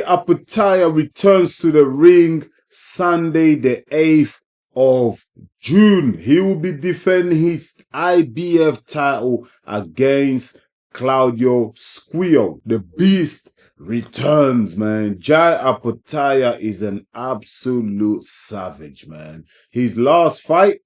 Opetaia returns to the ring Sunday the 8th of June. He will be defending his IBF title against Claudio Squeo. The Beast returns, man. Opetaia is an absolute savage, man. His last fight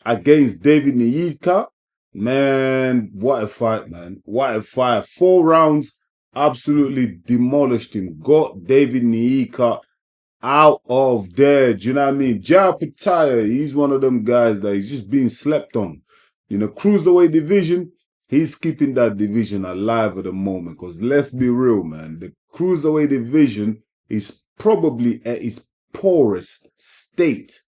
against David Nyika, man, what a fight, man. What a fight. 4 rounds, absolutely demolished him. Got David Nyika out of there. Do you know what I mean? Opetaia, he's one of them guys that he's just being slept on. In the cruiserweight division, he's keeping that division alive at the moment. Because let's be real, man. The cruiserweight division is probably at its poorest state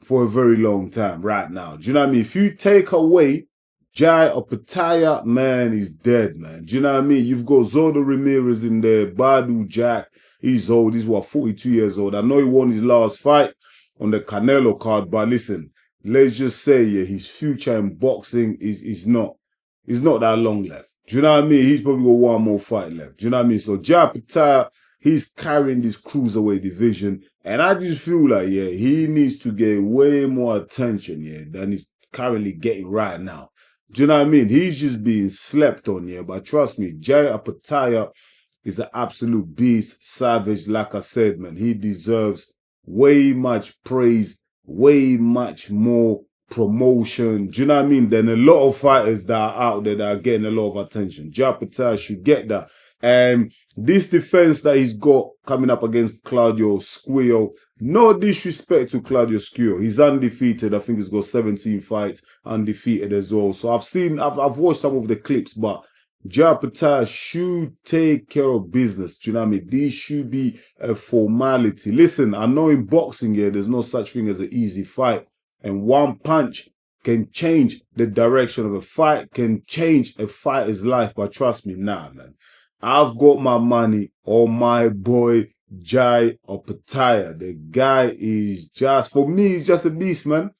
for a very long time right now. Do you know what I mean? If you take away Opetaia, man, he's dead, man. Do you know what I mean? You've got Zoldo Ramirez in there, Badu Jack. He's old. He's, what, 42 years old. I know he won his last fight on the Canelo card, but listen, let's just say, yeah, his future in boxing is not that long left. Do you know what I mean? He's probably got one more fight left. Do you know what I mean? So Opetaia, he's carrying this cruiserweight division, and I just feel like, yeah, he needs to get way more attention, yeah, than he's currently getting right now. Do you know what I mean? He's just being slept on, yeah, but trust me, Opetaia is an absolute beast, savage. Like I said, man, he deserves way much praise, way much more promotion. Do you know what I mean? Than a lot of fighters that are out there that are getting a lot of attention. Opetaia should get that. And this defense that he's got coming up against Claudio Squeo, no disrespect to Claudio Squeo, he's undefeated. I think he's got 17 fights, undefeated as well. So I've watched some of the clips, but Opetaia should take care of business. Do you know what I mean? This should be a formality. Listen, I know in boxing, yeah, there's no such thing as an easy fight. And one punch can change the direction of a fight, can change a fighter's life. But trust me, nah, man. I've got my money on my boy Opetaia. The guy is just, for me, he's just a beast, man.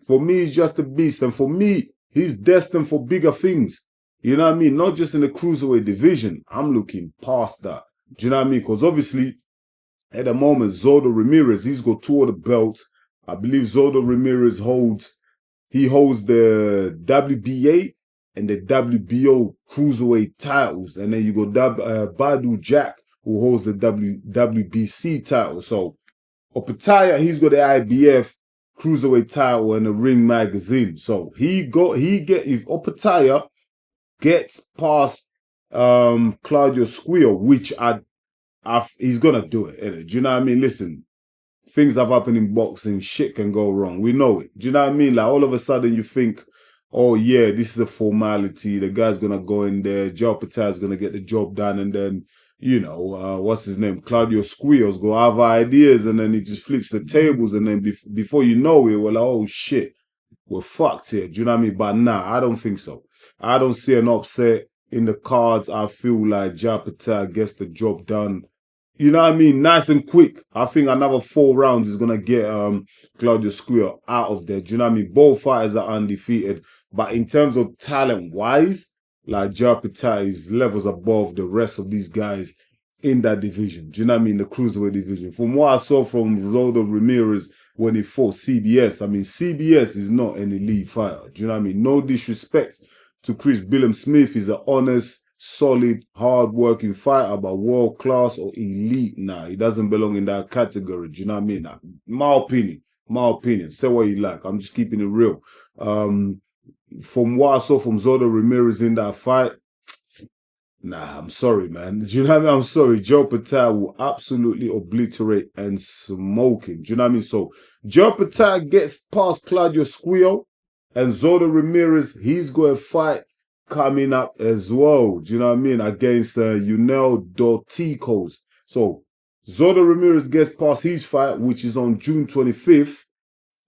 For me, he's just a beast. And for me, he's destined for bigger things. You know what I mean? Not just in the cruiserweight division. I'm looking past that. Do you know what I mean? Because obviously, at the moment, Zoldo Ramirez, he's got 2 of the belts. I believe Zoldo Ramirez holds the WBA and the WBO cruiserweight titles. And then you got Badu Jack, who holds the WBC title. So Opetaia, he's got the IBF cruiserweight title and the Ring magazine. So if Opetaia gets past Claudio Squeo, which he's gonna do it, innit? Do you know what I mean? Listen, things have happened in boxing, shit can go wrong. We know it. Do you know what I mean? Like all of a sudden you think, oh yeah, this is a formality. The guy's gonna go in there, Opetaia's gonna get the job done, and then, you know, what's his name? Claudio Squeo's go have ideas, and then he just flips the tables, and then before you know it, we're like, oh shit, we're fucked here. Do you know what I mean? But nah, I don't think so. I don't see an upset in the cards. I feel like Opetaia gets the job done. You know what I mean? Nice and quick. I think another 4 rounds is going to get Claudio Squeo out of there. Do you know what I mean? Both fighters are undefeated. But in terms of talent-wise, like Opetaia is levels above the rest of these guys in that division. Do you know what I mean? The cruiserweight division. From what I saw from Zoldo Ramirez when he fought CBS, I mean, CBS is not an elite fighter. Do you know what I mean? No disrespect to Chris Billam-Smith. He's an honest, solid, hard-working fighter, but world-class or elite, nah, he doesn't belong in that category. Do you know what I mean? Nah, my opinion. Say what you like. I'm just keeping it real. From what I saw from Zoldo Ramirez in that fight, nah, I'm sorry, man. Do you know what I mean? I'm sorry. Opetaia will absolutely obliterate and smoke him. Do you know what I mean? So, Opetaia gets past Claudio Squeo, and Zoldo Ramirez, he's got a fight coming up as well. Do you know what I mean? Against Unel Dorticos. So, Zoldo Ramirez gets past his fight, which is on June 25th.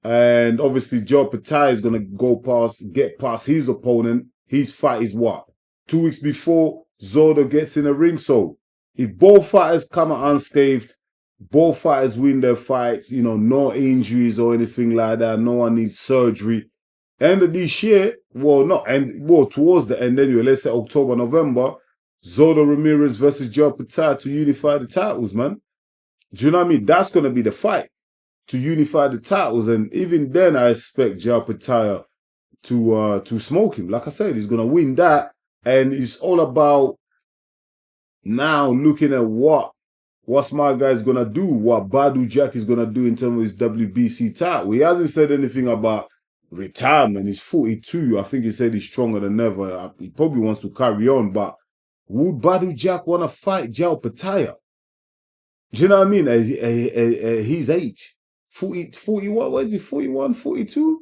And obviously, Opetaia is going to get past his opponent. His fight is what? 2 weeks before Zoldo gets in the ring. So, if both fighters come out unscathed, both fighters win their fights, you know, no injuries or anything like that, no one needs surgery, End of this year, well, not end, well, towards the end anyway, let's say October, November, Zodo Ramirez versus Joe Opetaia to unify the titles, man. Do you know what I mean? That's going to be the fight to unify the titles. And even then, I expect Joe Opetaia to smoke him. Like I said, he's going to win that. And it's all about now looking at what's my guy's going to do, what Badu Jack is going to do in terms of his WBC title. He hasn't said anything about retirement. He's 42. I think he said he's stronger than ever. He probably wants to carry on, but would Badu Jack want to fight Joe Opetaia? Do you know what I mean? At his age, 41, what is he, 41, 42?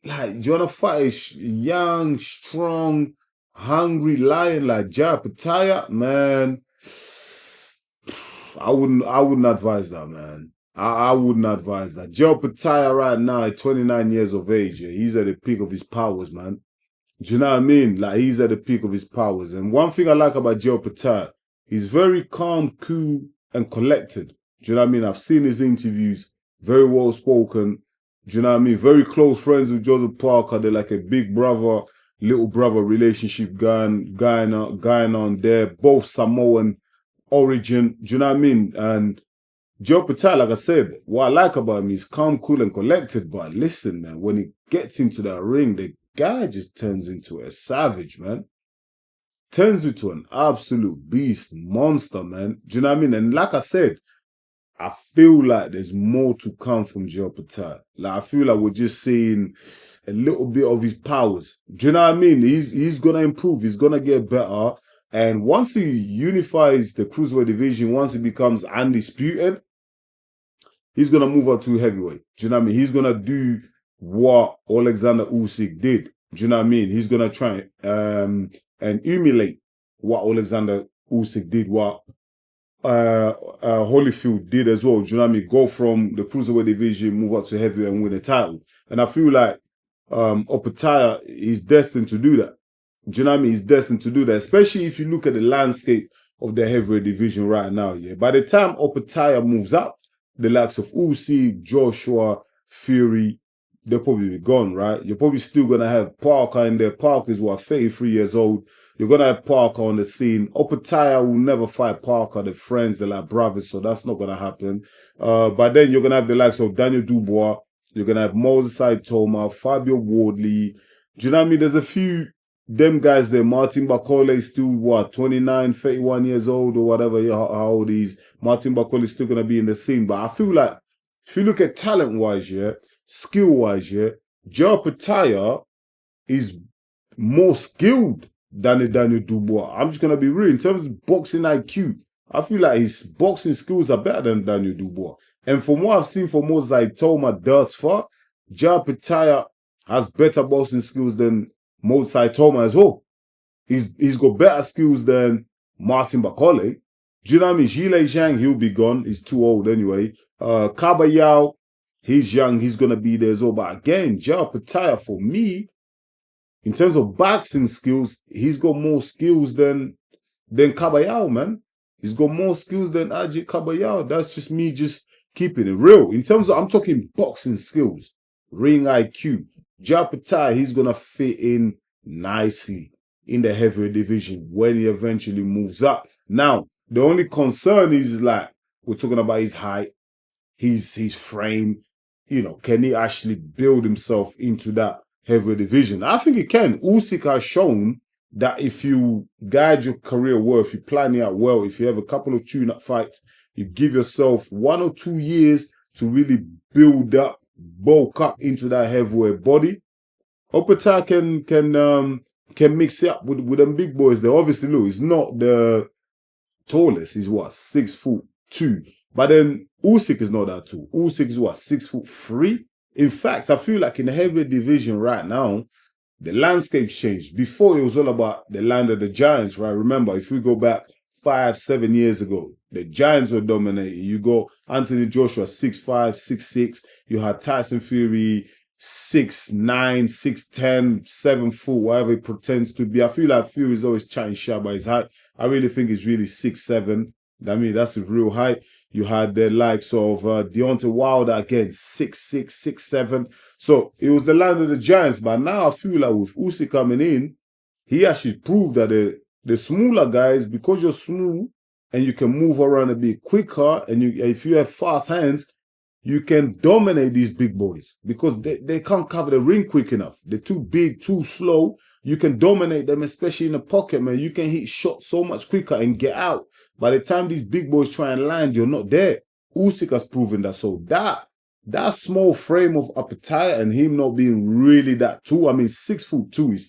Like, do you want to fight a young, strong, hungry lion like Joe Opetaia? Man, I wouldn't advise that, man. I wouldn't advise that. Joe Opetaia right now at 29 years of age, yeah, he's at the peak of his powers, man. Do you know what I mean? Like, he's at the peak of his powers. And one thing I like about Joe Opetaia, he's very calm, cool, and collected. Do you know what I mean? I've seen his interviews, very well spoken. Do you know what I mean? Very close friends with Joseph Parker. They're like a big brother, little brother relationship going on there. Both Samoan origin. Do you know what I mean? And Joe Opetaia, like I said, what I like about him is calm, cool, and collected. But listen, man, when he gets into that ring, the guy just turns into a savage, man. Turns into an absolute beast, monster, man. Do you know what I mean? And like I said, I feel like there's more to come from Joe Opetaia. Like, I feel like we're just seeing a little bit of his powers. Do you know what I mean? He's going to improve. He's going to get better. And once he unifies the Cruiserweight division, once he becomes undisputed, he's going to move up to heavyweight. Do you know what I mean? He's going to do what Alexander Usyk did. Do you know what I mean? He's going to try and emulate what Alexander Usyk did, what Holyfield did as well. Do you know what I mean? Go from the Cruiserweight division, move up to heavyweight and win a title. And I feel like Opetaia is destined to do that. Do you know what I mean? He's destined to do that, especially if you look at the landscape of the heavyweight division right now. Yeah, by the time Opetaia moves up, the likes of Usyk, Joshua, Fury, they'll probably be gone, right? You're probably still going to have Parker in there. Parker is, 33 years old. You're going to have Parker on the scene. Opetaia will never fight Parker. They're friends, they're like brothers, so that's not going to happen. But then you're going to have the likes of Daniel Dubois. You're going to have Moses Saitoma, Fabio Wardley. Do you know what I mean? There's a few, them guys there. Martin Bakole is still, 29, 31 years old or whatever, how old he is. Martin Bakole is still going to be in the scene. But I feel like, if you look at talent-wise, yeah, skill-wise, yeah, Joe Opetaia is more skilled than Daniel Dubois. I'm just going to be real. In terms of boxing IQ, I feel like his boxing skills are better than Daniel Dubois. And from what I've seen from Moses Saitoma thus far, Joe Opetaia has better boxing skills than Moses Saitoma as well. He's got better skills than Martin Bakole. Do you know what I mean? Zhilei Zhang, he'll be gone. He's too old anyway. Kabayao, he's young. He's going to be there as well. But again, Joe Opetaia, for me, in terms of boxing skills, he's got more skills than Kabayao, man. He's got more skills than Ajit Kabayao. That's just me just keeping it real. In terms of, I'm talking boxing skills, ring IQ. Joe Opetaia, he's going to fit in nicely in the heavyweight division when he eventually moves up. Now, the only concern is like, we're talking about his height, his frame, you know, can he actually build himself into that heavyweight division? I think he can. Usyk has shown that if you guide your career well, if you plan it out well, if you have a couple of tune-up fights, you give yourself 1 or 2 years to really build up, bulk up into that heavyweight body. Opetaia can mix it up with them big boys there. Obviously, look, he's not the tallest. He's 6'2". But then Usyk is not that tall. Usyk is 6'3". In fact, I feel like in the heavyweight division right now, the landscape's changed. Before, it was all about the land of the giants, right? Remember, if we go back 5, 7 years ago, the giants were dominating. You go Anthony Joshua, 6'5", 6'6". You had Tyson Fury, 6'9", 6'10", 7 foot, whatever he pretends to be. I feel like Fury is always chatting shit about his height. I really think he's really 6'7". I mean, that's his real height. You had the likes of Deontay Wilder, again, 6'6", 6'7". So it was the land of the giants. But now I feel like with Usyk coming in, he actually proved that the smaller guys, because you're small and you can move around a bit quicker, and if you have fast hands, you can dominate these big boys because they can't cover the ring quick enough. They're too big, too slow. You can dominate them, especially in the pocket, man. You can hit shots so much quicker and get out. By the time these big boys try and land, you're not there. Usyk has proven that. So that small frame of Opetaia and him not being really that tall. I mean, 6'2"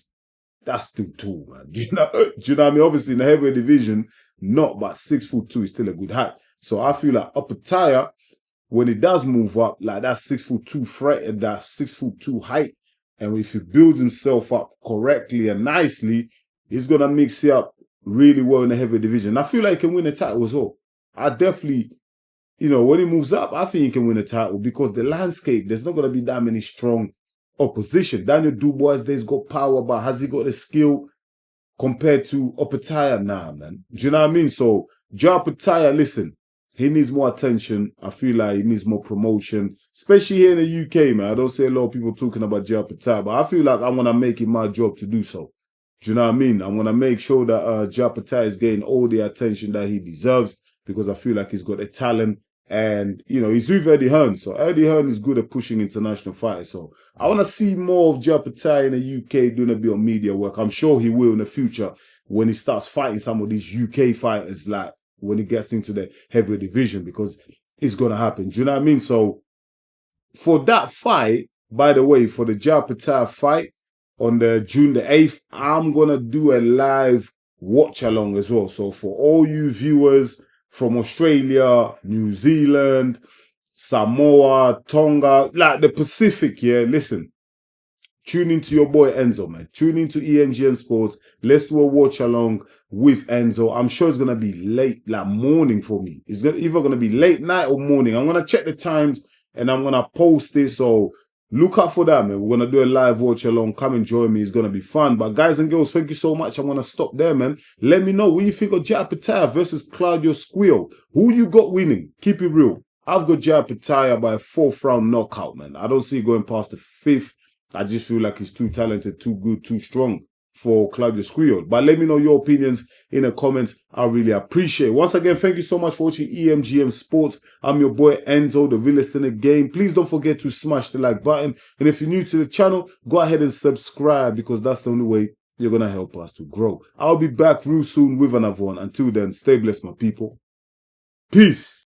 that's still tall, man. Do you know what I mean? Obviously, in the heavyweight division, not, but 6'2" is still a good height. So I feel like Opetaia, when it does move up, like that 6'2" threat, that 6'2" height, and if he builds himself up correctly and nicely, he's gonna mix it up really well in the heavyweight division. I feel like he can win a title as well. I definitely, when he moves up, I think he can win a title because the landscape, there's not gonna be that many strong opposition. Daniel Dubois, there's got power, but has he got the skill compared to Opetaia? Nah, man. Do you know what I mean? So, Opetaia, listen, he needs more attention. I feel like he needs more promotion, especially here in the UK, man. I don't see a lot of people talking about Opetaia, but I feel like I'm going to make it my job to do so. Do you know what I mean? I'm going to make sure that Opetaia is getting all the attention that he deserves because I feel like he's got the talent. And, he's with Eddie Hearn. So Eddie Hearn is good at pushing international fighters. So I want to see more of Opetaia in the UK doing a bit of media work. I'm sure he will in the future when he starts fighting some of these UK fighters, like when he gets into the heavyweight division, because it's going to happen. Do you know what I mean? So for that fight, by the way, for the Opetaia fight on the June the 8th, I'm going to do a live watch along as well. So for all you viewers from Australia, New Zealand, Samoa, Tonga, like the Pacific, yeah, listen, tune into your boy Enzo, man. Tune into EMGM Sports. Let's do a watch along with Enzo. I'm sure it's going to be late, like morning for me. It's either going to be late night or morning. I'm going to check the times and I'm going to post it. So look out for that, man. We're going to do a live watch along. Come and join me. It's going to be fun. But guys and girls, thank you so much. I'm going to stop there, man. Let me know what you think of Opetaia versus Claudio Squeo. Who you got winning? Keep it real. I've got Opetaia by a 4th round knockout, man. I don't see it going past the 5th. I just feel like he's too talented, too good, too strong for Claudio Squeo. But let me know your opinions in the comments. I really appreciate it. Once again, thank you so much for watching EMGM Sports. I'm your boy Enzo, the realest in the game. Please don't forget to smash the like button. And if you're new to the channel, go ahead and subscribe because that's the only way you're going to help us to grow. I'll be back real soon with another one. Until then, stay blessed, my people. Peace.